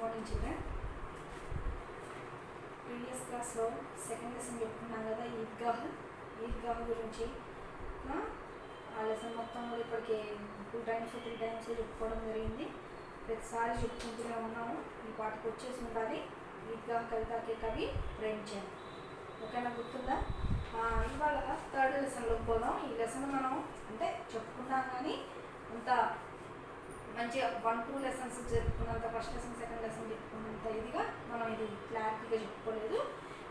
Morning children. Previous క్లాస్లో second lesson చెప్పుకున్నాం కదా, ఈద్గాహ్ గురించి. ఆ లెసన్ మొత్తం కూడా ఇప్పటికే 2 times 3 times చెప్పుకోవడం జరిగింది. ప్రతిసారి చెప్పుకుంటూనే ఉన్నాము. ఈ పాటకు వచ్చేసి ఉండాలి. ఈద్గాహ్ కవితాకే కవి ప్రేమించాను. ఓకేనా, గుర్తుందా? ఇవాళ థర్డ్ లెసన్లోకి పోదాం. ఈ లెసన్ మనం అంటే చెప్పుకున్నాం కానీ అంత మంచిగా 1-2 లెసన్స్ చెప్పుకున్నంత, ఫస్ట్ లెసన్ సెకండ్ లెసన్ చెప్పుకున్నంత ఇదిగా మనం ఇది క్లారిటీగా చెప్పుకోలేదు.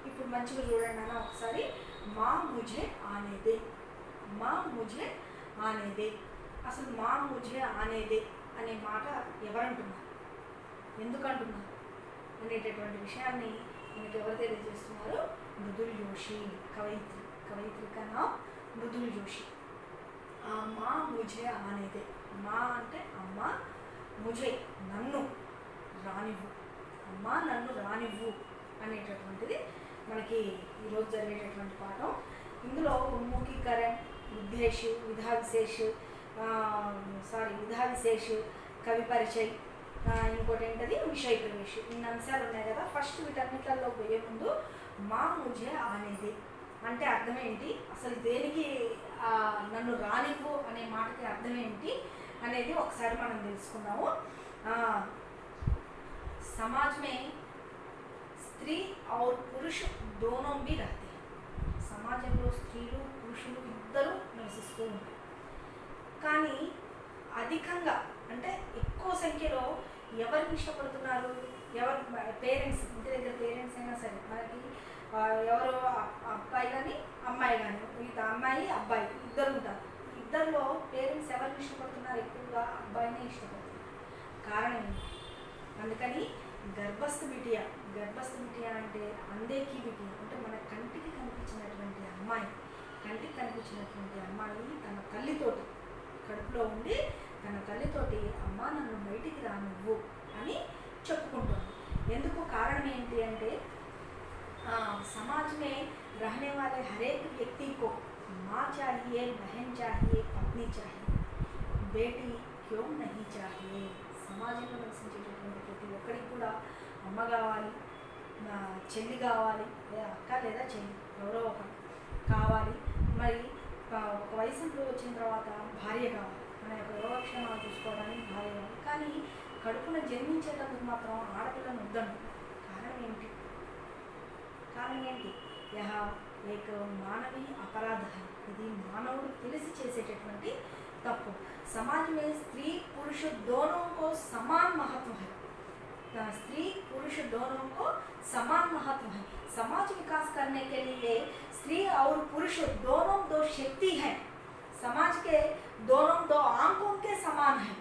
ఇప్పుడు మంచిగా చూడండి అన్న ఒకసారి. మా ముझे आने दे, మా ముझे आने दे. అసలు మా ముझे आने दे అనే మాట ఎవరంటున్నారు, ఎందుకంటున్నారు అనేటటువంటి విషయాన్ని మనకి ఎవరు తెలియజేస్తున్నారు? మృదుల్ జోషి, కవయిత్రి का नाम మృదుల్ జోషి. మా ముझे आने दे, మా అంటే అమ్మ, ముझे నన్ను రానివ్వు, అమ్మ నన్ను రానివ్వు అనేటటువంటిది మనకి ఈరోజు జరిగేటటువంటి పాఠం. ఇందులో ఉన్ముఖీకరణ, ఉద్దేశ్, విధా విశేష్, కవి పరిచయ్, ఇంకోటి ఏంటది విషయ ప్రవేశ్. ఇన్ని అంశాలు ఉన్నాయి కదా. ఫస్ట్ వీటన్నిటిలో పోయే ముందు మా ముझे आने दे అంటే అర్థం ఏంటి, అసలు దేనికి నన్ను రానివ్వు అనే మాటకి అర్థం ఏంటి అనేది ఒకసారి మనం తెలుసుకున్నాము. समाज में స్త్రీ और पुरुष दोनों भी रहते हैं. సమాజంలో స్త్రీలు పురుషులు ఇద్దరు నివసిస్తూ ఉంటారు. కానీ అధికంగా అంటే ఎక్కువ సంఖ్యలో ఎవరిని ఇష్టపడుతున్నారు? ఎవరు పేరెంట్స్, ఇంటి దగ్గర పేరెంట్స్ అయినా సరే మనకి ఎవరు అబ్బాయి కానీ అమ్మాయి కానీ, మిగతా అమ్మాయి అబ్బాయి ఇద్దరు ఉంటారు. ఇద్దరిలో పేరెంట్స్ ఎవరిని ఇష్టపడుతున్నారు? ఎక్కువగా అబ్బాయినే ఇష్టపడుతున్నారు. కారణం ఏంటి? అందుకని గర్భస్థ బిటియా అంటే అందేకి బిటియా అంటే మన కంటికి కనిపించినటువంటి అమ్మాయి తన తల్లితోటి కడుపులో ఉండి తన తల్లితోటి అమ్మ నన్ను బయటికి రానివ్వు అని చెప్పుకుంటుంది. ఎందుకు? కారణం ఏంటి అంటే समाज में रहने वाले हर एक व्यक्ति को माँ चाहिए, बहन चाहिए, पत्नी चाहिए, बेटी क्यों नहीं चाहिए. సమాజంలో నివసించేటటువంటి ప్రతి ఒక్కరికి కూడా అమ్మ కావాలి, చెల్లి కావాలి, లేదా అక్క లేదా చెల్లి ఎవరో ఒకరు కావాలి. మరి ఒక వయసులో వచ్చిన తర్వాత భార్య కావాలి, మన యొక్క యోగక్షేమాలు చూసుకోవడానికి భార్య కావాలి. కానీ కడుపున జన్మించేటప్పుడు మాత్రం ఆడపిల్లను వద్దండి. కారణం ఏంటి? యహ ఏక మానవీ అపరాధ. ఇది మానవుడు తెలిసి చేసేటటువంటి తప్పు. समाज में स्त्री पुरुष दोनों को समान महत्व है. स्त्री पुरुष दोनों को समान महत्व है. समाज विकास करने के लिए स्त्री और पुरुष दोनों दो शक्ति हैं. समाज के दोनों दो आंखों के समान हैं.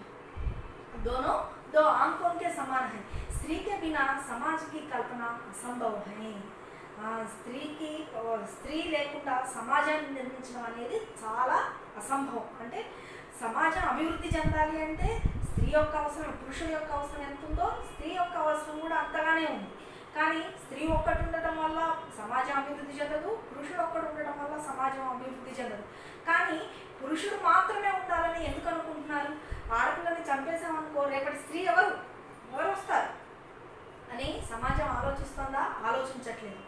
दोनों दो आंखों के समान हैं. स्त्री के बिना समाज की कल्पना असंभव है. స్త్రీ లేకుండా సమాజాన్ని నిర్మించడం అనేది చాలా అసంభవం. అంటే సమాజం అభివృద్ధి చెందాలి అంటే స్త్రీ యొక్క అవసరం, పురుషుల యొక్క అవసరం ఎంత ఉందో స్త్రీ యొక్క అవసరం కూడా అంతగానే ఉంది. కానీ స్త్రీ ఒక్కటి ఉండటం వల్ల సమాజం అభివృద్ధి చెందదు, పురుషుడు ఒక్కడు ఉండటం వల్ల సమాజం అభివృద్ధి చెందదు. కానీ పురుషుడు మాత్రమే ఉండాలని ఎందుకు అనుకుంటున్నారు? ఆడపిల్లని చంపేసామనుకో రేపటి స్త్రీ ఎవరు వస్తారు అని సమాజం ఆలోచిస్తుందా? ఆలోచించట్లేదు.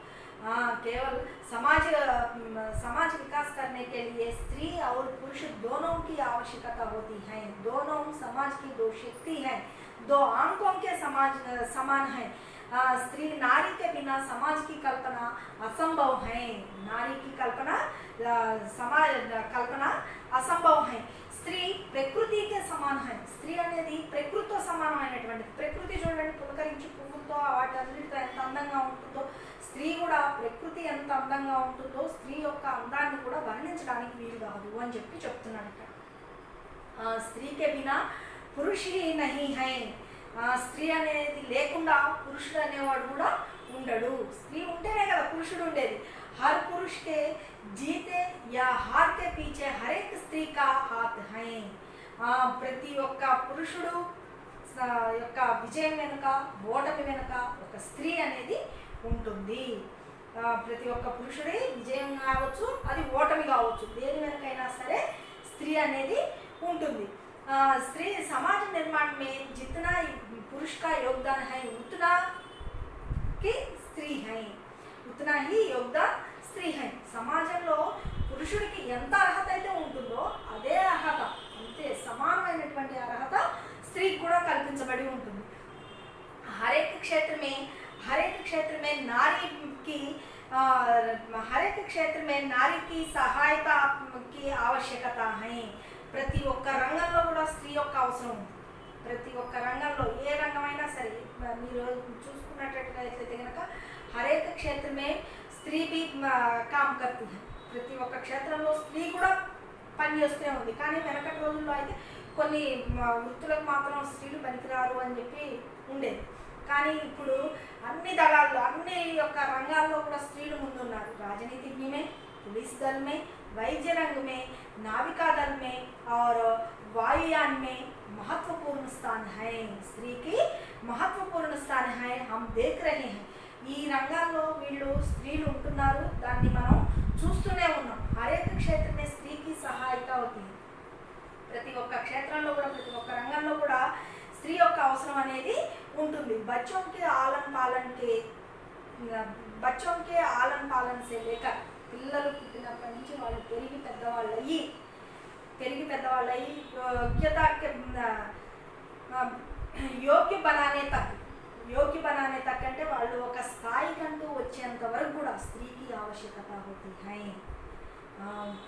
केवल समाज विकास करने के लिए स्त्री और पुरुष दोनों की आवश्यकता होती है. दोनों समाज की दो शक्ति हैं, दो आंखों के समान है. स्त्री नारी के बिना समाज की कल्पना असंभव है. नारी की कल्पना असंभव है. స్త్రీ ప్రకృతికే సమానం. స్త్రీ అనేది ప్రకృతితో సమానమైనటువంటిది. ప్రకృతి చూడండి, పులకరించి పువ్వులతో వాటన్నిటితో ఎంత అందంగా ఉంటుందో, స్త్రీ కూడా ప్రకృతి ఎంత అందంగా ఉంటుందో స్త్రీ యొక్క అందాన్ని కూడా వర్ణించడానికి వీలు కాదు అని చెప్తున్నాడు ఇక్కడ. స్త్రీకే బినా పురుష్ హీ నహీ హై. స్త్రీ అనేది లేకుండా పురుషుడు అనేవాడు కూడా ఉండడు. స్త్రీ ఉంటేనే కదా పురుషుడు ఉండేది. हर पुरुष के जीते या हार के पीछे हर एक स्त्री का हाथ है. ప్రతి ఒక్క పురుషుడు యొక్క విజయం వెనుక, ఓటమి వెనుక ఒక స్త్రీ అనేది ఉంటుంది. ప్రతి ఒక్క పురుషుడి విజయం కావచ్చు, అది ఓటమి కావచ్చు, దేని వెనుకైనా సరే స్త్రీ అనేది ఉంటుంది. स्त्री समाज निर्माण में जितना पुरुष का योगदान है उतना की स्त्री है, उतना ही योगदान స్త్రీ है। సమాజంలో పురుషుడికి ఎంత అర్హత అయితే ఉంటుందో అదే అర్హత, అంతే సమానమైనటువంటి అర్హత స్త్రీకి కూడా కల్పించబడి ఉంటుంది। हर एक क्षेत्र में नारी की हर एक क्षेत्र में नारी की सहायता की आवश्यकता है। ప్రతి ఒక్క రంగంలో కూడా స్త్రీ యొక్క అవసరం ఉంది। ప్రతి ఒక్క రంగంలో ఏ రంగమైనా సరే మీరు చూసుకున్నట్లయితే కనుక हर एक क्षेत्र में స్త్రీ भी काम करती है। ప్రతి ఒక్క క్షేత్రంలో స్త్రీ కూడా పని చేస్తూనే ఉంది। కానీ వెనకటి రోజుల్లో అయితే కొన్ని వృత్తులకు మాత్రం స్త్రీలు పనికిరారు అని చెప్పి ఉండేది। కానీ ఇప్పుడు అన్ని దళాల్లో అన్ని యొక్క రంగాల్లో కూడా స్త్రీలు ముందున్నారు। राजनीति में, पुलिस दल में, वैद्य रंग में, नाविका दल में और वायुयान में महत्वपूर्ण स्थान है। स्त्री की महत्वपूर्ण स्थान है, हम देख रहे हैं। ఈ రంగాల్లో వీళ్ళు స్త్రీలు ఉంటున్నారు, దాన్ని మనం చూస్తూనే ఉన్నాం। హరేక క్షేత్రమే స్త్రీకి సహాయత అవుతుంది। ప్రతి ఒక్క క్షేత్రంలో కూడా ప్రతి ఒక్క రంగంలో కూడా స్త్రీ యొక్క అవసరం అనేది ఉంటుంది। बच्चों के आलन पालन से लेकर పిల్లలు పుట్టినప్పటి నుంచి వాళ్ళు పెరిగి పెద్దవాళ్ళయి యోగ్య బనానే తక్ అంటే వాళ్ళు ఒక స్థాయికంటూ వచ్చేంత వరకు కూడా స్త్రీకి ఆవశ్యకత అవుతుంది।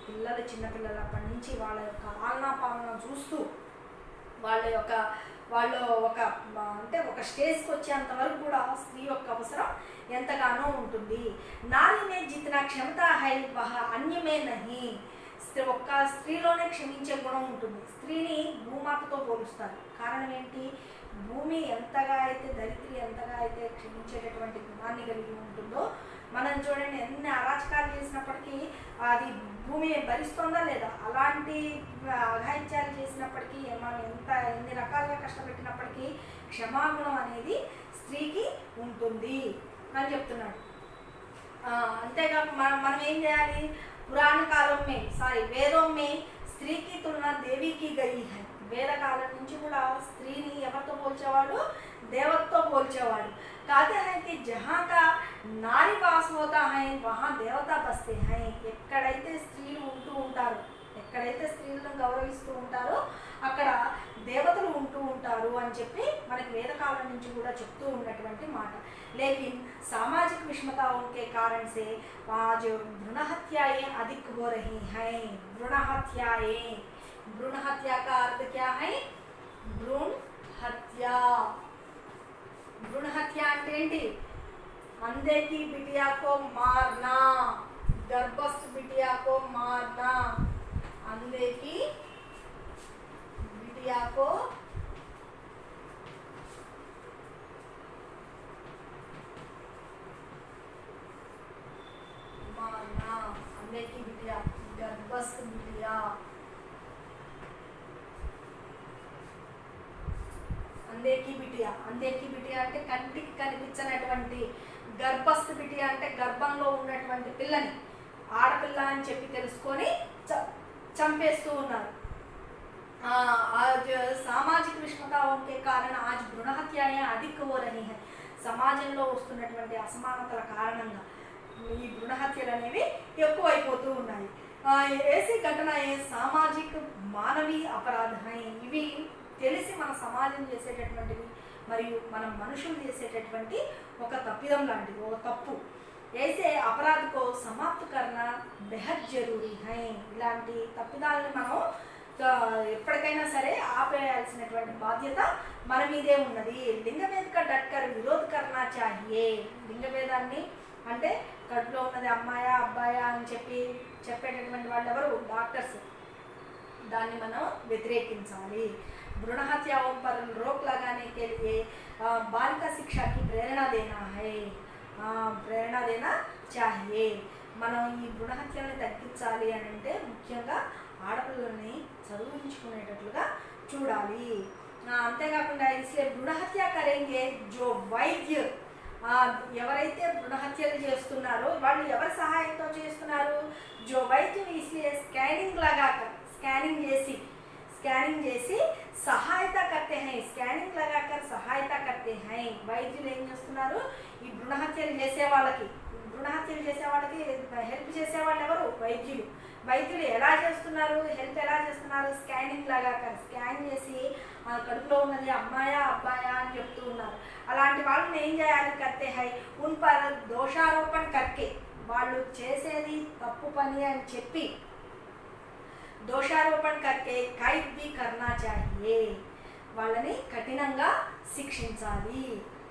పిల్లలు చిన్నపిల్లలప్పటి నుంచి వాళ్ళ యొక్క ఆలనా పాలన చూస్తూ వాళ్ళు ఒక స్టేజ్కి వచ్చేంత వరకు కూడా స్త్రీ యొక్క అవసరం ఎంతగానో ఉంటుంది। నారీ మే జితనా క్షమతా హై వహ అన్య మే నహీ। ఒక్క స్త్రీలోనే క్షమించే గుణం ఉంటుంది। స్త్రీని భూమాతతో పోలుస్తారు। కారణం ఏంటి? భూమి ఎంతగా అయితే ధరిత్రి ఎంతగా అయితే క్షమించేటటువంటి గుణాన్ని కలిగి ఉంటుందో, మనం చూడండి ఎన్ని అరాచకాలు చేసినప్పటికీ అది భూమి భరిస్తుందా లేదా, అలాంటి అఘాయిత్యాలు చేసినప్పటికీ మనం ఎన్ని రకాలుగా కష్టపెట్టినప్పటికీ క్షమాగుణం అనేది స్త్రీకి ఉంటుంది అని చెప్తున్నాడు। అంతేకాక మనం ఏం చేయాలి? పురాణ కాలం వేదం మే స్త్రీకి తులన దేవికి గయి హై। వేదకాలం నుంచి కూడా స్త్రీని ఎవరితో పోల్చేవాడు? దేవతతో పోల్చేవాడు। कहते हैं कि जहाँ का नारी वास होता है वहाँ देवता बसते हैं। ఎక్కడైతే స్త్రీలు ఉంటూ ఉంటారో, ఎక్కడైతే స్త్రీలను గౌరవిస్తూ ఉంటారో అక్కడ దేవతలు ఉంటూ ఉంటారు అని చెప్పి మనకి వేదకాలం నుంచి కూడా చెప్తూ ఉన్నటువంటి మాట। लेकिन सामाजिक विषमताओं के कारण से आज भ्रूण हत्याएं अधिक हो रही हैं। भ्रूण हत्या का अर्थ क्या है? भ्रूण हत्या అంటే ఏంటి? अंधे की बिटिया को मारना, गर्भस्थ बिटिया को मारना। अंधे की बिटिया को मारना, अंधे की बिटिया, गर्भस्थ बिटिया। अंधे की बिटिया అంటే కంటికి కనిపించనటువంటి, గర్భస్థ బిటియా అంటే గర్భంలో ఉన్నటువంటి పిల్లని ఆడపిల్ల అని చెప్పి తెలుసుకొని చంపేస్తూ ఉన్నారు। आज सामाजिक विषमताओं के कारण आज भ्रूण हत्याएं अधिक हो रही हैं। సమాజంలో వస్తున్నటువంటి అసమానతల కారణంగా ఈ భ్రూణ హత్యలు అనేవి ఎక్కువైపోతూ ఉన్నాయి। ऐसी घटनाएं सामाजिक मानवीय अपराध हैं। ఇవి తెలిసి మన సమాజం చేసేటటువంటివి మరియు మనం మనుషులు చేసేటటువంటి ఒక తప్పిదం లాంటిది, ఒక తప్పు। ऐसे अपराध को समाप्त करना बेहद जरूरी है। ఇలాంటి తప్పిదాలను మనం ఎప్పటికైనా సరే ఆపేయాల్సినటువంటి బాధ్యత మన మీదే ఉన్నది। లింగభేద का डटकर विरोध करना चाहिए। లింగభేదాన్ని అంటే కడుపులో ఉన్నది అమ్మాయా అబ్బాయా అని చెప్పేటటువంటి వాళ్ళు ఎవరు? డాక్టర్స్। దాన్ని మనం వ్యతిరేకించాలి। भ्रूण हत्याओं पर रोक लगाने के लिए बालिका शिक्षा की प्रेरणा देना चाहिए। మనం ఈ భ్రూణ హత్యలను తగ్గించాలి అని అంటే ముఖ్యంగా ఆడపిల్లల్ని చదువుంచుకునేటట్లుగా చూడాలి। అంతేకాకుండా इसलिए भ्रूण हत्या करेंगे जो वैद्य, ఎవరైతే భ్రూణ హత్యలు చేస్తున్నారో వాళ్ళు ఎవరి సహాయంతో చేస్తున్నారు? जो वैद्य इसलिए स्कैनिंग చేసి స్కానింగ్ చేసి సహాయత కర్తే హై, స్కానింగ్ లగాకర్ సహాయత కర్తే హై. వైద్యులు ఏం చేస్తున్నారు, ఈ భ్రూణ హత్యలు చేసే వాళ్ళకి హెల్ప్ చేసేవాళ్ళు ఎవరు, వైద్యులు. వైద్యులు ఎలా చేస్తున్నారు, హెల్ప్ ఎలా చేస్తున్నారు, స్కానింగ్ లగాకర్, స్కాన్ చేసి కడుపులో ఉన్నది అమ్మాయా అబ్బాయా అని చెప్తూ ఉన్నారు. అలాంటి వాళ్ళని ఏం చేయాలి, కర్తే హై ఉన్ పర్ దోషారోపణ కర్కే, వాళ్ళు చేసేది తప్పు పని అని చెప్పి దోషారోపణ కర్కే ఖైద్ భీ కర్నా చాహియే, వాళ్ళని కఠినంగా శిక్షించాలి,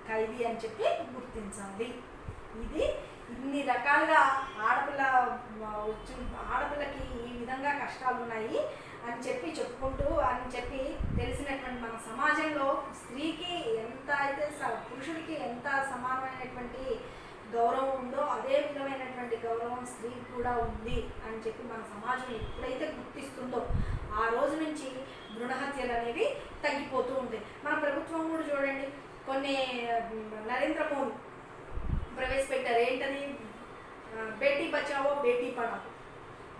ఖైదీ అని చెప్పి గుర్తించాలి. ఇది ఇన్ని రకాలుగా ఆడపిల్లకి ఈ విధంగా కష్టాలు ఉన్నాయి అని చెప్పి తెలిసినటువంటి మన సమాజంలో స్త్రీకి ఎంత అయితే పురుషుడికి ఎంత సమానమైనటువంటి గౌరవం ఉందో అదే విధమైనటువంటి గౌరవం స్త్రీకి కూడా ఉంది అని చెప్పి మన సమాజం ఎప్పుడైతే గుర్తిస్తుందో ఆ రోజు నుంచి భ్రూణ హత్యలు అనేవి తగ్గిపోతూ ఉంటాయి. మన ప్రభుత్వం కూడా చూడండి, కొన్ని నరేంద్ర మోడీ ప్రవేశపెట్టారు. ఏంటది, బేటీ బచావో బేటీ పడావో,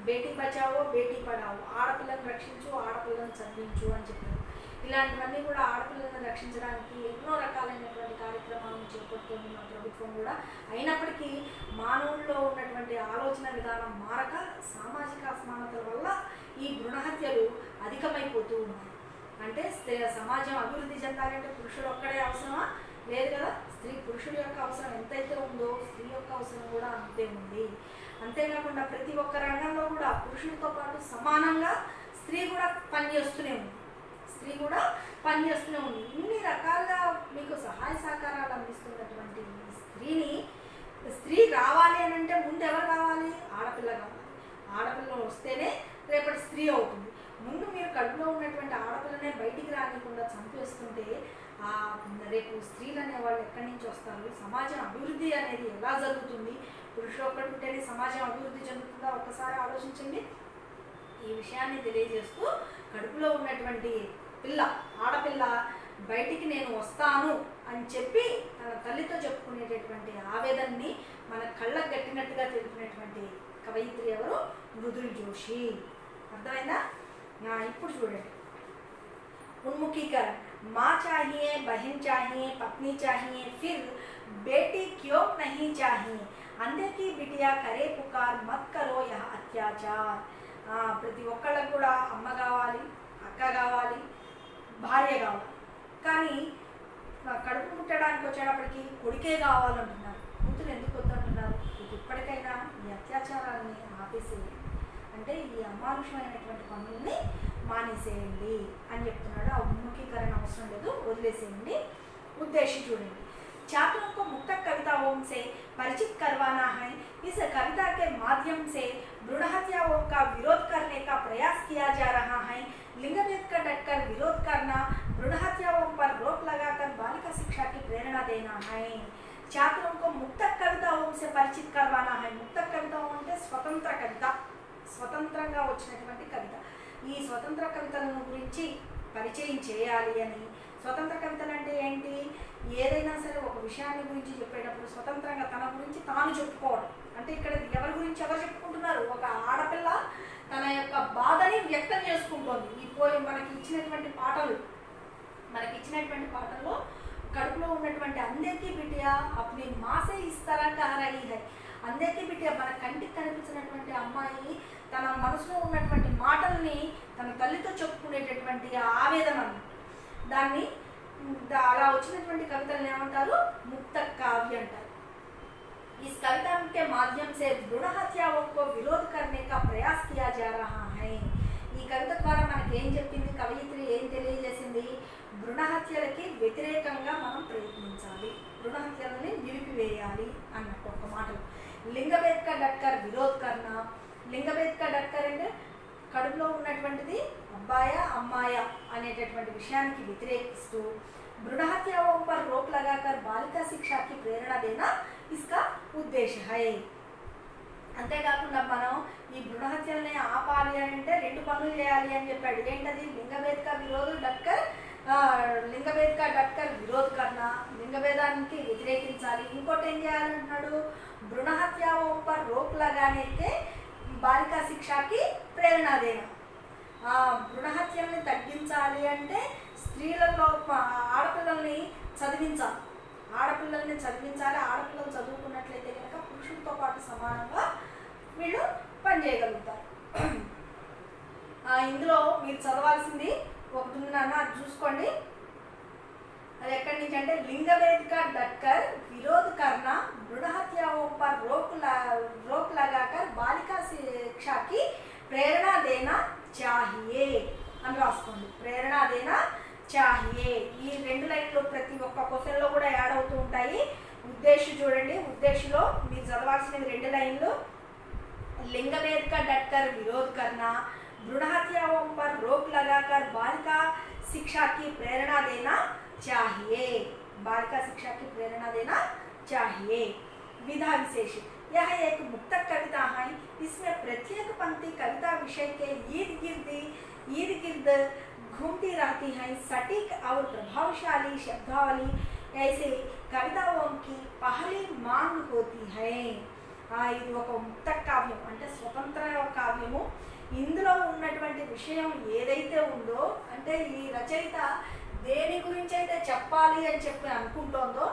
బేటీ బచావో బేటీ పడావో, ఆడపిల్లను రక్షించు ఆడపిల్లను చదివించు అని చెప్పారు. ఇలాంటివన్నీ కూడా ఆడపిల్లలను రక్షించడానికి ఎన్నో రకాలైనటువంటి కార్యక్రమాలను చేపడుతుంది మన ప్రభుత్వం కూడా. అయినప్పటికీ మానవుల్లో ఉన్నటువంటి ఆలోచన విధానం మారక సామాజిక అసమానతల వల్ల ఈ భ్రూణ హత్యలు అధికమైపోతూ ఉన్నాయి. అంటే సమాజం అభివృద్ధి చెందాలంటే పురుషుడు ఒక్కడే అవసరమా, లేదు కదా. పురుషుడి యొక్క అవసరం ఎంతైతే ఉందో స్త్రీ యొక్క అవసరం కూడా అంతే ఉంది. అంతేకాకుండా ప్రతి ఒక్క రంగంలో కూడా పురుషుడితో పాటు సమానంగా స్త్రీ కూడా పనిచేస్తూనే ఉంది. ఇన్ని రకాలుగా మీకు సహాయ సహకారాలు అందిస్తున్నటువంటి స్త్రీ రావాలి అని అంటే ముందు ఎవరు కావాలి, ఆడపిల్ల కావాలి. ఆడపిల్ల వస్తేనే రేపటి స్త్రీ అవుతుంది. ముందు మీరు కడుపులో ఉన్నటువంటి ఆడపిల్లనే బయటికి రానికుండా చంపేస్తుంటే రేపు స్త్రీలు అనేవాళ్ళు ఎక్కడి నుంచి వస్తారు, సమాజం అభివృద్ధి అనేది ఎలా జరుగుతుంది, పురుషుడు ఒక్కటి ఉంటేనే సమాజం అభివృద్ధి చెందుతుందా ఒక్కసారి ఆలోచించండి. ఈ విషయాన్ని తెలియజేస్తూ కడుపులో ఉన్నటువంటి ఆడపిల్ల బయటికి నేను వస్తాను అని చెప్పి తన తల్లితో చెప్పుకునేటటువంటి ఆవేదనని మన కళ్ళకు గట్టినట్టుగా తెలిపినటువంటి కవయిత్రి ఎవరు, మృదుల్ జోషి. అర్థమైందా? ఇప్పుడు చూడండి, उन्मुखीकरण, माँ चाहिए, बहन चाहिए, पत्नी चाहिए, फिर बेटी क्यों नहीं चाहिए, अंधे की बिटिया करे पुकार, मत करो यह अत्याचार. ప్రతి ఒక్కళ్ళకు కూడా అమ్మ కావాలి, అక్క కావాలి, భార్య కావాలి. కానీ కడుపు పుట్టడానికి వచ్చేటప్పటికి కొడుకే కావాలంటున్నారు. కూతురు ఎందుకు వద్దంటున్నారు? ఇప్పటికైనా ఈ అత్యాచారాలని ఆపేసేయండి, అంటే ఈ అమానుషమైనటువంటి పనుల్ని మానేసేయండి అని చెప్తున్నాడు. ఆ ఉన్ముఖీకరణ అవసరం లేదు, వదిలేసేయండి. ఉద్దేశం చూడండి, छात्रों को मुक्त कविताओं से परिचित करवाना है. इस कविता के माध्यम से भ्रूण हत्याओं का विरोध करने का प्रयास किया जा रहा है. लिंगभेद का डटकर विरोध करना, भ्रूण हत्याओं पर रोक लगाकर बालिका शिक्षा की प्रेरणा देना है. छात्रों को मुक्त कविताओं से परिचित करवाना है. मुक्त कविताओं అంటే స్వతంత్ర కవిత, స్వతంత్రంగా వచ్చినటువంటి కవిత. ఈ స్వతంత్ర కవితలను గురించి పరిచయం చేయాలి అని. స్వతంత్ర కవితలు అంటే ఏంటి? ఏదైనా సరే ఒక విషయాన్ని గురించి చెప్పేటప్పుడు స్వతంత్రంగా తన గురించి తాను చెప్పుకోవడం. అంటే ఇక్కడ ఎవరి గురించి ఎవరు చెప్పుకుంటున్నారు? ఒక ఆడపిల్ల తన యొక్క బాధని వ్యక్తం చేసుకుంటోంది. మనకి ఇచ్చినటువంటి పాటల్లో కడుపులో ఉన్నటువంటి అందరికీ బిడ్డ అప్పుడు మాసే ఇస్తారా రహీ హై. అందరికీ బిడ్డ మన కంటికి కనిపించినటువంటి అమ్మాయి తన మనసులో ఉన్నటువంటి మాటల్ని తన తల్లితో చెప్పుకునేటటువంటి ఆవేదన, దాన్ని అలా వచ్చినటువంటి కవితలను ఏమంటారు? ముక్త కావ్య అంటారు. इस कविता के माध्यम से भ्रूण हत्याओं को विरोध करने का प्रयास किया जा रहा है. ఈ కవిత ద్వారా మనకి ఏం చెప్పింది కవయిత్రి, ఏం తెలియజేసింది? భ్రూణ హత్యలకి వ్యతిరేకంగా మనం ప్రయత్నించాలి, భ్రూణ హత్యలని నిలిపివేయాలి అన్నట్టు ఒక మాటలు. లింగభేద్ కా డట్కర్ విరోధ్ కర్నా. లింగభేద్ కా డట్కర్ అంటే కడుపులో ఉన్నటువంటిది అబ్బాయా అమ్మాయా అనేటటువంటి విషయానికి వ్యతిరేకిస్తూ भ्रूण हत्याओं पर रोक लगाकर बालिका शिक्षा की प्रेरणा देना इसका उद्देश्य है. అంతేకాకుండా మనం ఈ భ్రూణ హత్యల్ని ఆపాలి అంటే రెండు పనులు చేయాలి అని చెప్పాడు. ఏంటది? లింగభేద్ కా డట్కర్ విరోధ్ కర్నా, లింగభేదానికి వ్యతిరేకించాలి. ఇంకోటి ఏం చేయాలంటున్నాడు? భ్రూణ హత్యాओं पर रोक लगाने के बालिका शिक्षा की प्रेरणा देना. భ్రూణహత్యల్ని తగ్గించాలి అంటే స్త్రీలలో ఆడపిల్లల్ని చదివించాలి. ఆడపిల్లల్ని చదివించాలి. ఆడపిల్లలు చదువుకున్నట్లయితే కనుక పురుషులతో పాటు సమానంగా వీళ్ళు పనిచేయగలుగుతారు. ఇందులో మీరు చదవాల్సింది ఒకటి ఉంది నాన్న, అది చూసుకోండి. అది ఎక్కడి నుంచి అంటే लिंग भेद का डटकर विरोध करना, भ्रूण हत्याओं पर रोक लगाकर बालिका शिक्षा की प्रेरणा देना चाहिए అని రాసుకోండి. ప్రేరణ దేనా చాహియే. ఈ 2 లైన్లు ప్రతి ఒక్క క్వశ్చన్లో కూడా యాడ్ అవుతూ ఉంటాయి. ఉద్దేశం చూడండి, ఉద్దేశంలో మీరు చదవాల్సినవి 2 లైన్లు. लिंग भेद का डटकर विरोध करना, भ्रूण हत्याओं पर रोक लगाकर बालिका शिक्षा की प्रेरणा देना चाहिए. बालिका शिक्षा की प्रेरणा देना चाहिए. विधा विशेष, यह एक मुक्तक कविता है. इसमें प्रत्येक पंक्ति कविता विषय के इर्द गिर्द घूमती रहती है. सटीक और प्रभावशाली शब्दावली ऐसे कविताओं की पहली मांग होती है. ఇది ఒక ముక్త కావ్యం అంటే స్వతంత్ర కావ్యము. ఇందులో ఉన్నటువంటి విషయం ఏదైతే ఉందో అంటే ఈ రచయిత దేని గురించి అయితే చెప్పాలి అని చెప్పి అనుకుంటోందో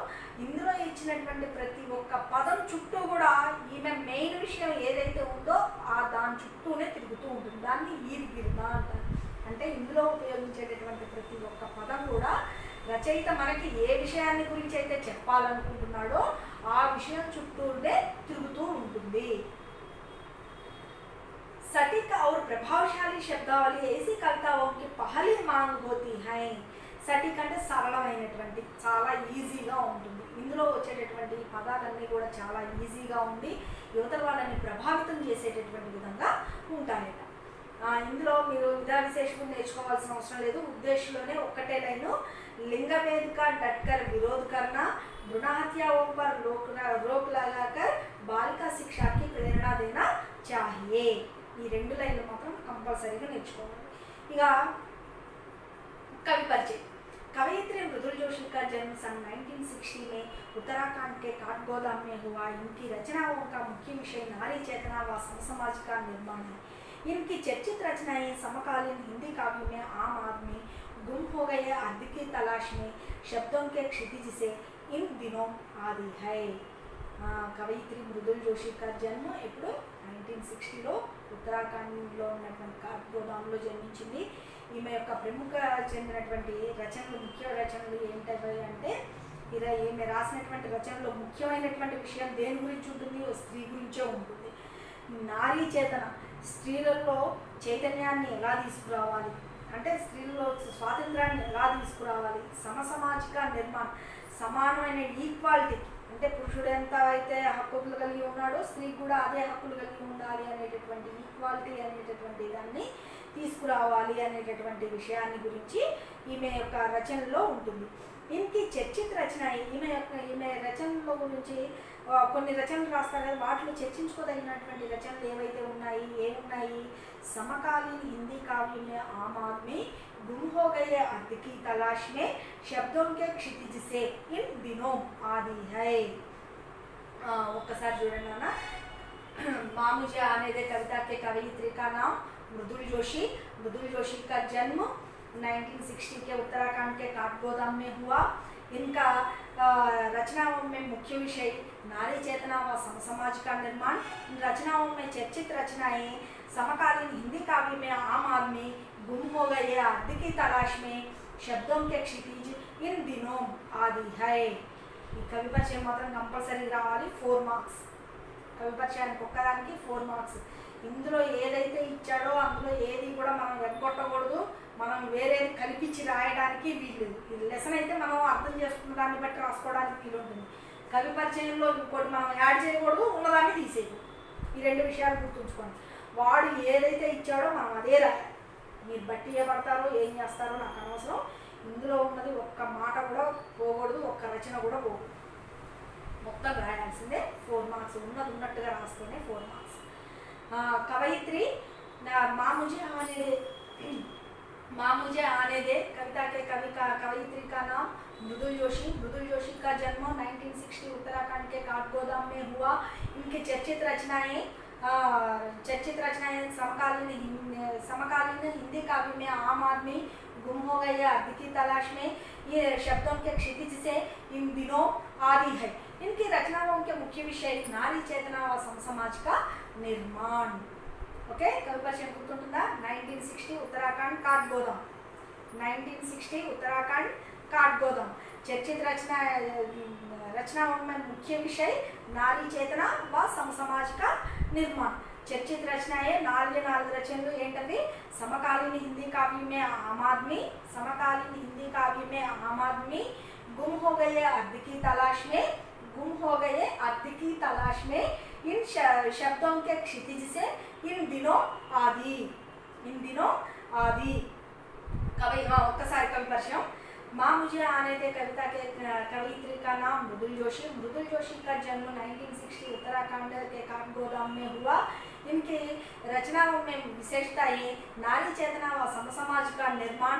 ఇందులో ఇచ్చినటువంటి ప్రతి ఒక్క పదం చుట్టూ కూడా ఈమె మెయిన్ విషయం ఏదైతే ఉందో దాని చుట్టూనే తిరుగుతూ ఉంటుంది. దాన్ని ఈరిగిరిదా అంటారు. అంటే ఇందులో ఉపయోగించేటటువంటి ప్రతి ఒక్క పదం కూడా రచయిత మనకి ఏ విషయాన్ని గురించి అయితే చెప్పాలనుకుంటున్నాడో ఆ విషయం చుట్టూనే తిరుగుతూ ఉంటుంది. सटीक और प्रभावशाली शब्दावली ऐसी कविताओं की पहली मांग होती है. సటిక్ అంటే సరళమైనటువంటి, చాలా ఈజీగా ఉంటుంది. ఇందులో వచ్చేటటువంటి పదాలన్నీ కూడా చాలా ఈజీగా ఉండి యువత వాళ్ళని ప్రభావితం చేసేటటువంటి విధంగా ఉంటాయట. ఇందులో మీరు విధా విశేషం నేర్చుకోవాల్సిన అవసరం లేదు. ఉద్దేశంలోనే ఒక్కటే లైను, लिंग भेद का डटकर विरोध करना, भ्रूण हत्याओं पर रोक लगाकर बालिका शिक्षा की प्रेरणा देना चाहिए. ఈ 2 లైన్లు మాత్రం కంపల్సరీగా నేర్చుకోవాలి. ఇక कवि परिचय. कवयित्री मृदुल जोशी का जन्म सन 1960 में उत्तराखंड के काठगोदाम में हुआ. इनकी रचनाओं का मुख्य विषय नारी चेतना व समसमाज का निर्माण है. इनकी चर्चित रचनाएं समकालीन हिंदी काव्य में आम आदमी, गुम हो गए अर्ध की तलाश में, शब्दों के क्षितिज से इन दिनों आदि है. కవయిత్రి మృదుల్ జోషి का జన్మ ఇప్పుడు 1960లో ఉత్తరాఖండ్లో ఉన్నటువంటి కాఠగోదాంలో జన్మించింది. ఈమె యొక్క ప్రముఖ చెందినటువంటి రచనలు, ముఖ్య రచనలు ఏంటవి అంటే ఈమె రాసినటువంటి రచనలో ముఖ్యమైనటువంటి విషయం దేని గురించి ఉంటుంది? స్త్రీ గురించే ఉంటుంది. నారీ చేతన, స్త్రీలలో చైతన్యాన్ని ఎలా తీసుకురావాలి అంటే స్త్రీలలో స్వాతంత్రాన్ని ఎలా తీసుకురావాలి, సమసమాజిక నిర్మాణం, సమానమైన ఈక్వాలిటీ అంటే పురుషుడు ఎంత అయితే హక్కులు కలిగి ఉన్నాడో స్త్రీకి కూడా అదే హక్కులు కలిగి ఉండాలి అనేటటువంటి ఈక్వాలిటీ అనేటటువంటి దాన్ని తీసుకురావాలి అనేటటువంటి విషయాన్ని గురించి ఈమె యొక్క రచనలో ఉంటుంది. ఇంకి చర్చిత రచన, ఈమె రచనల గురించి కొన్ని రచనలు రాస్తారు కదా, వాటిలో చర్చించుకోదగినటువంటి రచనలు ఏవైతే ఉన్నాయి, ఏమున్నాయి? సమకాలీन हिंदी काव्य में आम आदमी, गुम हो गए अर्थ की तलाश में, शब्दों के क्षितिज से इन दिनों आदि है. ఒక్కసారి చూడండి నాన్న. मामुझे आने दे कविता के कवयित्री का नाम मृदुल जोशी. मृदुल जोशी का जन्म 1960 के उत्तराखंड के काठगोदाम में हुआ. इनका रचनाओं में मुख्य विषय नारी चेतना व समसमाज का निर्माण. इन रचनाओं में चर्चित रचनाएं समकालीन हिंदी काव्य में आम आदमी, गुम हो गए अर्थ की तलाश में, शब्दों के क्षितिज इन दिनों आदि है. ఈ కవి పరిచయం మాత్రం కంపల్సరీ రావాలి. 4 మార్క్స్. కవి పరిచయానికి ఒక్కదానికి 4 మార్క్స్. ఇందులో ఏదైతే ఇచ్చాడో అందులో ఏది కూడా మనం ఎగ్గొట్టకూడదు, మనం వేరేది కల్పించి రాయడానికి వీల్లేదు. ఇది లెసన్ అయితే మనం అర్థం చేసుకున్న దాన్ని బట్టి రాసుకోవడానికి వీలు ఉంటుంది. కవి పరిచయంలో ఇంకోటి మనం యాడ్ చేయకూడదు, ఉన్నదాన్ని తీసేయకూడదు. ఈ 2 విషయాలు గుర్తుంచుకోండి. వాడు ఏదైతే ఇచ్చాడో మనం అదే రాయాలి. మీరు బట్టి ఏ పడతారో ఏం చేస్తారో నాకు అనవసరం. ఇందులో ఉన్నది ఒక్క మాట కూడా పోకూడదు, ఒక్క రచన కూడా పోకూడదు, మొత్తం రాయాల్సిందే. 4 మార్క్స్. ఉన్నది ఉన్నట్టుగా రాస్తేనే 4 మార్క్స్. कवयित्री मामुझे आने दे कविता के कवयित्री का नाम मृदुल जोशी. मृदुल जोशी का जन्म 1960 उत्तराखंड के काठगोदाम में हुआ. इनकी चर्चित रचनाएं चर्चित रचनाएं समकालीन हिंदी काव्य में आम आदमी गुम हो गए अर्थ की तलाश में ये शब्दों के क्षितिज से इन दिनों आदि है। इनकी रचनाओं के मुख्य विषय नारी चेतना व समाज का निर्माण। ओके, कवि परिचय गुर्तुंटुंदा? 1960 उत्तराखंड काठगोदाम, 1960 उत्तराखंड काठगोदाम। चर्चित रचनाओं में मुख्य विषय नारी चेतना व समाज का निर्माण। चर्चित रचनाएं नाలుగు రచనలు ఏంటవి? समकालीन हिंदी काव्य में आम आदमी, समकालीन हिंदी काव्य में आम आदमी, गुम हो गए अर्थ की तलाश में, गुम हो गए अर्थ की तलाश में, इन शब्दों के क्षितिज से इन दिनों आदि, इन दिनों आदि। कवि ఒక్కసారి कवि परिचय। माँ मुझे आने दे कविता के कवियत्री का नाम मृदुल जोशी। मृदुल जोशी का जन्म 1960 उत्तराखंड के काठगोदाम में हुआ। इनकी रचनाओं में विशेषताएं नारी चेतना व समाज का निर्माण,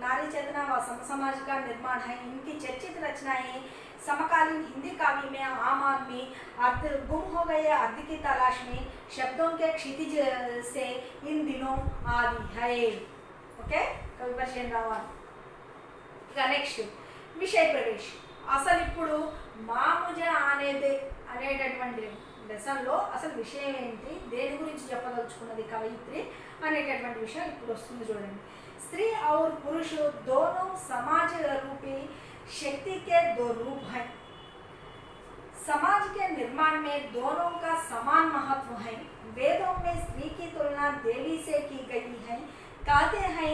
नारी चेतना व समाज का निर्माण है। इनकी चर्चित रचनाएं समकालीन हिंदी काव्य में आम आदमी, अर्थ गुम हो गए अर्थ की तलाश में, शब्दों के क्षितिज से इन दिनों आदि है। ओके, कवि परिचय राవాలి। ఇక నెక్స్ట్ విషయ ప్రవేశ। అసలు ఇప్పుడు మా ముజే ఆనేదే అనేటటువంటి లెసన్లో అసలు విషయం ఏంటి, దేని గురించి చెప్పదలుచుకున్నది కవయిత్రి అనేటటువంటి విషయం ఇప్పుడు వస్తుంది చూడండి। स्त्री और पुरुष दोनों समाज रूपी शक्ति के दो रूप हैं। समाज के निर्माण में दोनों का समान महत्व है। वेदों में स्त्री की तुलना देवी से की गई है। कहते हैं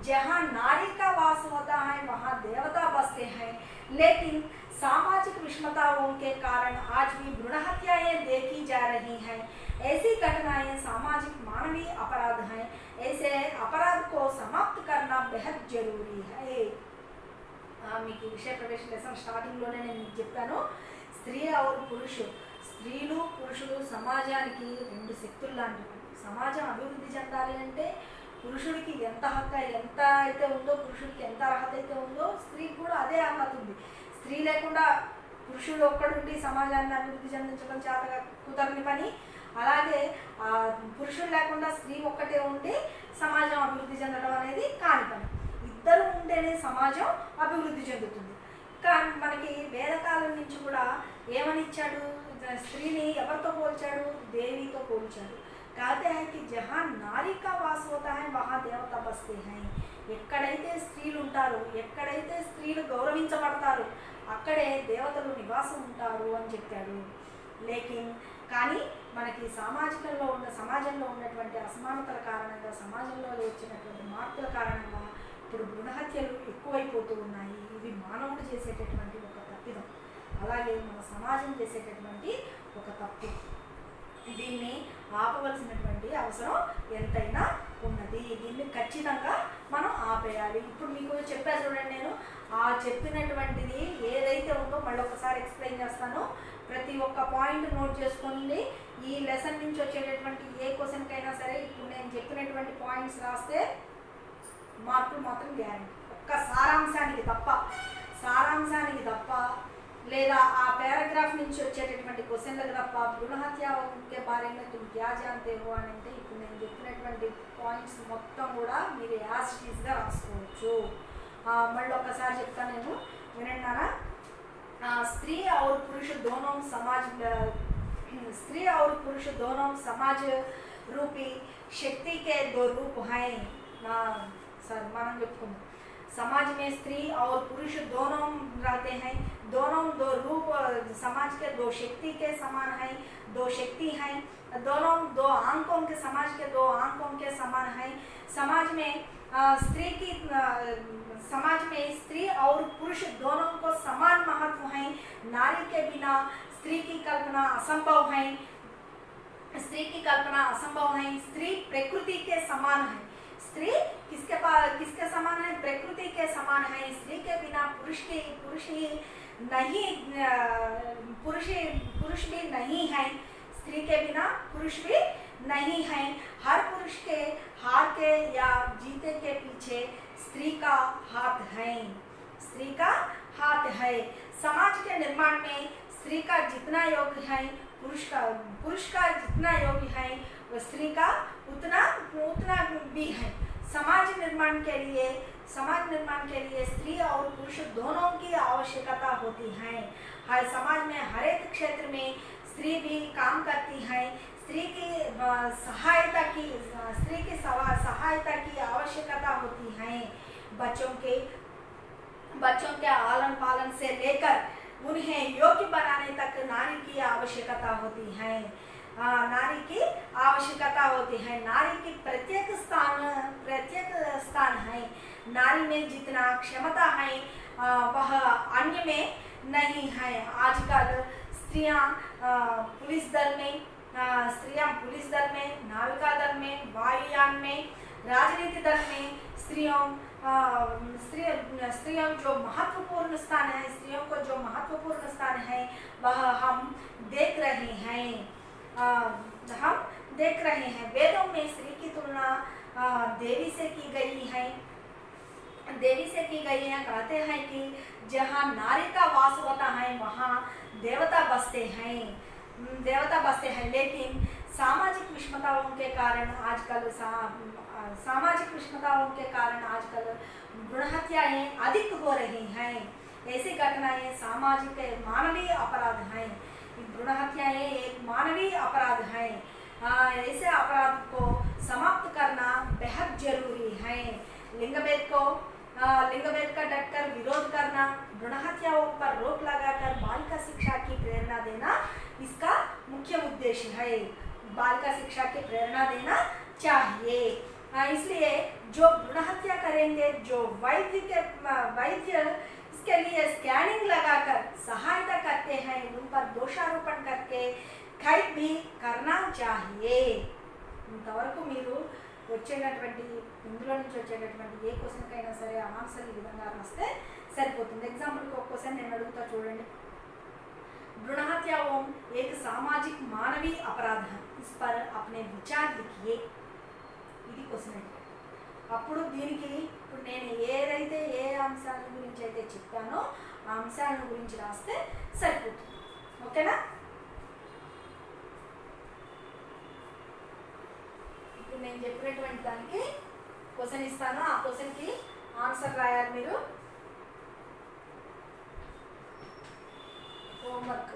जहाँ नारी का वास होता है वहाँ देवता बसते हैं। लेकिन सामाजिक विषमताओं के कारण आज भी भ्रूण हत्याएं देखी जा रही हैं। ऐसी घटनाएं सामाजिक मानवीय अपराध हैं। ऐसे अपराध को समाप्त करना बेहद जरूरी है। మీకు విషయ ప్రవేశ లెసన్ స్టార్టింగ్లోనే నేను మీకు చెప్పాను, స్త్రీ और పురుష, స్త్రీలు పురుషులు సమాజానికి రెండు శక్తులు లాంటివి। సమాజం అభివృద్ధి చెందాలి అంటే పురుషుడికి ఎంత హక్కు ఎంత అయితే ఉందో, పురుషుడికి ఎంత అర్హత అయితే ఉందో స్త్రీకి కూడా అదే అర్హత ఉంది। స్త్రీ లేకుండా పురుషుడు ఒక్కడుండి సమాజాన్ని అభివృద్ధి చెందించడం చేత కుదరని పని, అలాగే పురుషుడు లేకుండా స్త్రీ ఒక్కటే ఉండి సమాజం అభివృద్ధి చెందడం అనేది కాని పని। ఇద్దరు ఉంటేనే సమాజం అభివృద్ధి చెందుతుంది। కానీ మనకి వేదకాలం నుంచి కూడా ఏమనిచ్చాడు, స్త్రీని ఎవరితో పోల్చాడు? దేవితో పోల్చాడు। कहते हैं कि जहाँ नारी का वास होता है वहाँ देवता बसते हैं। ఎక్కడైతే స్త్రీలు ఉంటారో, ఎక్కడైతే స్త్రీలు గౌరవించబడతారో అక్కడే దేవతలు నివాసం ఉంటారు అని చెప్పాడు। లేకిన్ కానీ మనకి సమాజంలో ఉన్నటువంటి అసమానతల కారణంగా, సమాజంలో వచ్చినటువంటి మార్పుల కారణంగా ఇప్పుడు భ్రూణ హత్యలు ఎక్కువైపోతూ ఉన్నాయి। ఇవి మానవుడు చేసేటటువంటి ఒక తప్పిదం, అలాగే మన సమాజం చేసేటటువంటి ఒక తప్పు। దీన్ని ఆపవలసినటువంటి అవసరం ఎంతైనా ఉన్నది। దీన్ని ఖచ్చితంగా మనం ఆపేయాలి। ఇప్పుడు మీకు చెప్పా చూడండి, నేను ఆ చెప్పినటువంటిది ఏదైతే ఉందో మళ్ళీ ఒకసారి ఎక్స్ప్లెయిన్ చేస్తాను। ప్రతి ఒక్క పాయింట్ నోట్ చేసుకోండి। ఈ లెసన్ నుంచి వచ్చేటటువంటి ఏ క్వశ్చన్కైనా సరే ఇప్పుడు నేను చెప్పినటువంటి పాయింట్స్ రాస్తే మార్కులు మాత్రం గ్యారెంటీ। ఒక్క సారాంశానికి తప్ప లేదా ఆ పారాగ్రాఫ్ నుంచి వచ్చేటటువంటి క్వశ్చన్లకు తప్ప భ్రూణ హత్య के बारे में तुम क्या जानते हो అని అంటే ఇప్పుడు నేను చెప్పినటువంటి పాయింట్స్ మొత్తం కూడా మీరు యాజ్ టీజ్గా రాసుకోవచ్చు। మళ్ళీ ఒకసారి చెప్తాను నేను, వినండి నాన్న। स्त्री और पुरुष दोनों समाज रूपी शक्ति के दो रूप हैं। सर మనం చెప్పుకుందాం, समाज में स्त्री और पुरुष दोनों रहते हैं। दोनों दो रूप समाज के दो शक्ति के समान हैं, दो शक्ति हैं। दोनों दो आंकों के समाज के दो आंकों के समान हैं। समाज में स्त्री और पुरुष दोनों को समान महत्व है। नारी के बिना स्त्री की कल्पना असंभव है। स्त्री प्रकृति के समान है। स्त्री किसके समान है? प्रकृति के समान है। स्त्री के बिना पुरुष भी नहीं है। स्त्री के बिना पुरुष भी नहीं है। हर पुरुष के हार के या जीते के पीछे स्त्री का हाथ है। समाज के निर्माण में स्त्री का जितना योग्य है पुरुष का जितना योग्य है वो स्त्री का उतना उतना भी है। समाज निर्माण के लिए स्त्री और पुरुष दोनों की आवश्यकता होती है। हर समाज में हर एक क्षेत्र में स्त्री भी काम करती है। स्त्री की सहायता की आवश्यकता होती है। बच्चों के आलन पालन से लेकर उन्हें योग्य बनाने तक नारी की आवश्यकता होती है। नारी की प्रत्येक स्थान है। नारी में जितना क्षमता है वह अन्य में नहीं है। आजकल स्त्रियां पुलिस दल में, नाविका दल में, वायुयान में, राजनीति दल में स्त्रियों जो महत्वपूर्ण स्थान है, स्त्रियों को जो महत्वपूर्ण स्थान है वह हम देख रहे हैं। वेदों में स्त्री की तुलना देवी से की गई है। कहते हैं कि जहाँ नारी का वास होता है वहाँ देवता बसते हैं। लेकिन सामाजिक विषमताओं के कारण आजकल भ्रूण हत्याएं अधिक हो रही हैं। ऐसी घटनाएं सामाजिक मानवीय अपराध हैं। भ्रूण हत्याएं एक मानवीय अपराध है। ऐसे अपराध को समाप्त करना बेहद जरूरी है। लिंगभेद का डटकर विरोध करना, भ्रूण हत्याओं पर रोक लगाकर बालिका शिक्षा की प्रेरणा देना इसका मुख्य उद्देश्य है। बालिका शिक्षा की प्रेरणा देना चाहिए। इसलिए जो भ्रूण हत्या करेंगे, जो वैद्य इसके लिए स्कैनिंग लगाकर सहायता करते हैं, उन पर दोषारोपण करके कैद भी करना चाहिए। ఇంతవరకు మీరు వచ్చేటటువంటి ఇందులో నుంచి వచ్చేటటువంటి ఏ క్వశ్చన్కి అయినా సరే ఆన్సర్ ఈ విధంగా రాస్తే సరిపోతుంది। ఎగ్జాంపుల్కి ఒక క్వశ్చన్ నేను అడుగుతా చూడండి। भ्रूण हत्या एक सामाजिक मानवीय अपराध है, इस पर अपने विचार लिखिए। ఇది క్వశ్చన్ అంటే అప్పుడు దీనికి ఇప్పుడు నేను ఏదైతే ఏ అంశాల గురించి అయితే చెప్పానో ఆ అంశాల గురించి రాస్తే సరిపోతుంది। ఓకేనా? ఇప్పుడు నేను చెప్పినటువంటి దానికి క్వశ్చన్ ఇస్తాను, ఆ క్వశ్చన్కి ఆన్సర్ రాయాలి మీరు। होमवर्क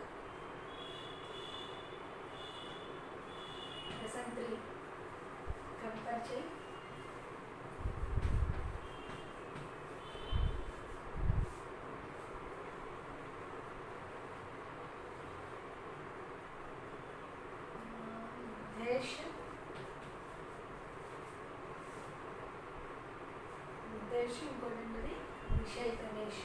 लेसन 3 कंपेयर చేయి। ఉద్దేశం ఇంకోటి విషయ ప్రవేశ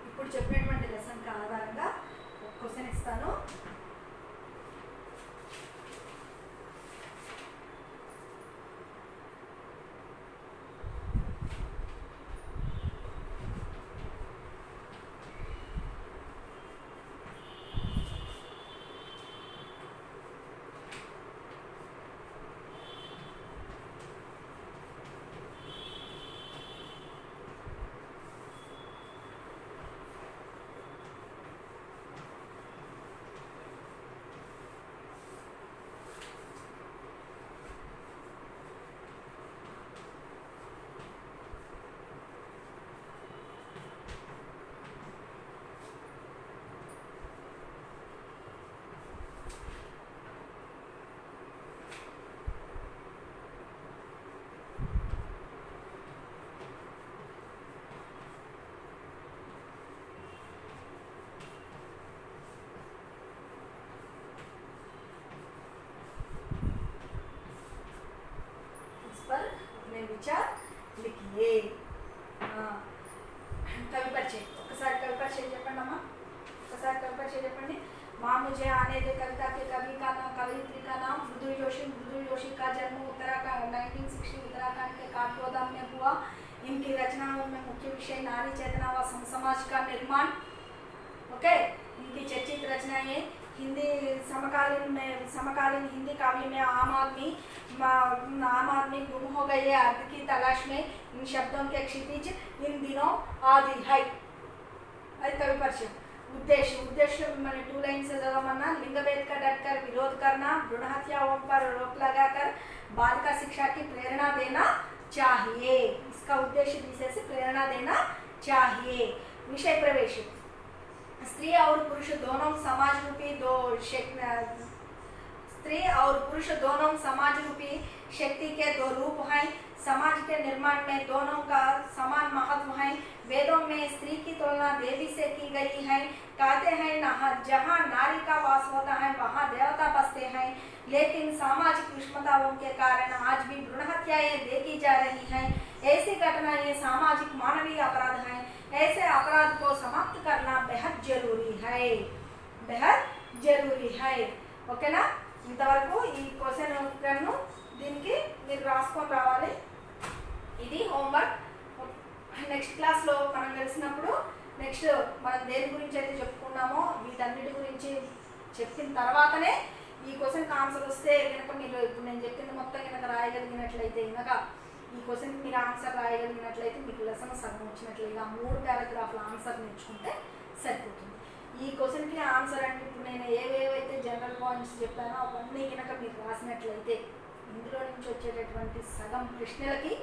ఇప్పుడు చెప్పినటువంటి లెసన్ ఆధారంగా ఒక క్వశ్చన్ ఇస్తాను। विचार लिखिए। कवि परिचय ఒకసారి कवि परिचय చెప్పండి అమ్మా। ఒకసారి कवि परिचय చెప్పండి। माँ मुझे आने दे कविता के कवि का नाम, कवयित्री का नाम मृदुल जोशी का जन्म उत्तराखंड 1960 उत्तराखंड के काठगोदाम में हुआ। इनकी रचनाओं में मुख्य विषय नारी चेतना व समाज का निर्माण। ओके, इनकी चर्चित रचनाएं हिंदी समकालीन हिंदी काव्य में आम आदमी गुम हो गए अर्थ की तलाश में इन शब्दों के क्षितिज इन दिनों आदि है। అది कवि परिचय। उद्देश्य मैंने 2 लाइन से चलवाना। लिंगभेद का डटकर विरोध करना, भ्रूण हत्याओं पर रोक लगाकर बालिका शिक्षा की प्रेरणा देना चाहिए। इसका उद्देश्य विषय से प्रेरणा देना चाहिए। विषय प्रवेश। स्त्री और पुरुष दोनों समाज रूपी शक्ति के 2 रूप हैं। समाज के निर्माण में दोनों का समान महत्व है। वेदों में स्त्री की तुलना देवी से की गई है। कहते हैं जहाँ नारी का वास होता है वहाँ देवता बसते हैं। लेकिन सामाजिक विषमताओं के कारण आज भी भ्रूण हत्याएं देखी जा रही हैं। ऐसी घटनाएं सामाजिक मानवीय अपराध हैं। ऐसे अपराध को समाप्त करना बेहद जरूरी है। ఓకేనా? ఇంతవరకు ఈ క్వశ్చన్ ను దీనికి మీరు రాసుకొని రావాలి. ఇది హోంవర్క్. నెక్స్ట్ క్లాస్లో మనం కలిసినప్పుడు నెక్స్ట్ మనం దేని గురించి అయితే చెప్పుకున్నామో వీటన్నిటి గురించి చెప్పిన తర్వాతనే ఈ క్వశ్చన్కి ఆన్సర్ వస్తే కనుక మీరు ఇప్పుడు నేను చెప్పింది మొత్తం కనుక రాయగలిగినట్లయితే కనుక ఈ క్వశ్చన్కి మీరు ఆన్సర్ రాయగలిగినట్లయితే మీకు లెసన్ సగం వచ్చినట్లయితే 3 పారాగ్రాఫ్ల ఆన్సర్ నేర్చుకుంటే సరిపోతుంది. ఈ క్వశ్చన్కి ఆన్సర్ అంటే ఇప్పుడు నేను ఏవేవైతే జనరల్ పాయింట్స్ చెప్పానో అవన్నీ కనుక మీరు రాసినట్లయితే ఇందులో నుంచి వచ్చేటటువంటి సగం ప్రశ్నలకి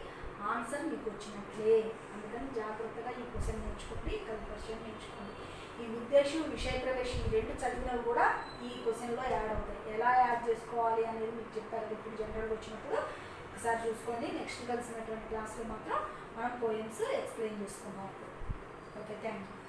ఆన్సర్ మీకు వచ్చినట్లే. అందుకని జాగ్రత్తగా ఈ క్వశ్చన్ నేర్చుకోండి, కవి క్వశ్చన్ నేర్చుకోండి. ఈ ఉద్దేశం విషయ ప్రవేశం ఈ 2 చదివినవి కూడా ఈ క్వశ్చన్లో యాడ్ అవుతాయి. ఎలా యాడ్ చేసుకోవాలి అనేది మీకు చెప్పారు. ఇప్పుడు జనరల్గా వచ్చినప్పుడు ఒకసారి చూసుకోండి. నెక్స్ట్ కలిసినటువంటి క్లాస్లో మాత్రం మనం పోయమ్స్ ఎక్స్ప్లెయిన్ చేసుకున్నాం. Okay, thank you.